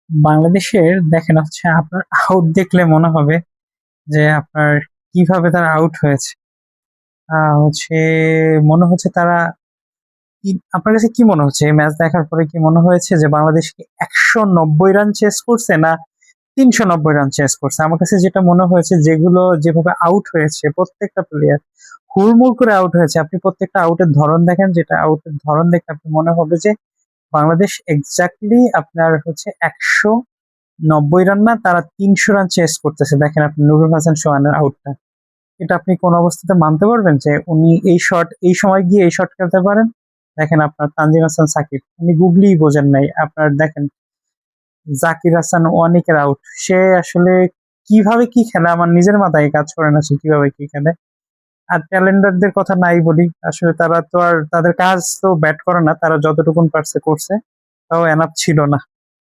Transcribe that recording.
বাংলাদেশের দেখেন হচ্ছে আপনার আউট দেখলে মনে হবে যে আপনার কিভাবে তারা আউট হয়েছে। হচ্ছে মনে হচ্ছে তারা আপনার কাছে কি মনে হচ্ছে এই ম্যাচ দেখার পরে কি মনে হয়েছে যে বাংলাদেশ কি 190 রান চেস করছে না 390 রান চেস করছে? আমার কাছে যেটা মনে হয়েছে যেগুলো যেভাবে আউট হয়েছে প্রত্যেকটা প্লেয়ার হুড়মুড় করে আউট হয়েছে। আপনি প্রত্যেকটা আউটের ধরন দেখেন, যেটা আউটের ধরন দেখে আপনি মনে হবে যে বাংলাদেশ এক্স্যাক্টলি আপনার হচ্ছে 190 রান না, তারা 300 রান চেস করতেছে। দেখেন আপনি নুরুল হাসান সোহানের আউটটা, এটা আপনি কোন অবস্থাতে মানতে পারবেন যে উনি এই শট এই সময় গিয়ে এই শট খেলতে পারেন? দেখেন আপনার তানজিম হাসান সাকিব, উনি গুগলিই বোঝেন নাই। আপনার দেখেন জাকির হাসান ওয়ানিকের আউট, সে আসলে কিভাবে কি খেলে আমার নিজের মাথায় কাজ করে না, সে কিভাবে কি খেলে। আর ট্যালেন্ডারদের কথা নাই বলি, আসলে তারা তো আর তাদের কাজ তো ব্যাট করা না, তারা যতটুকুন পারছে করছে, তাও এনাফ ছিল না।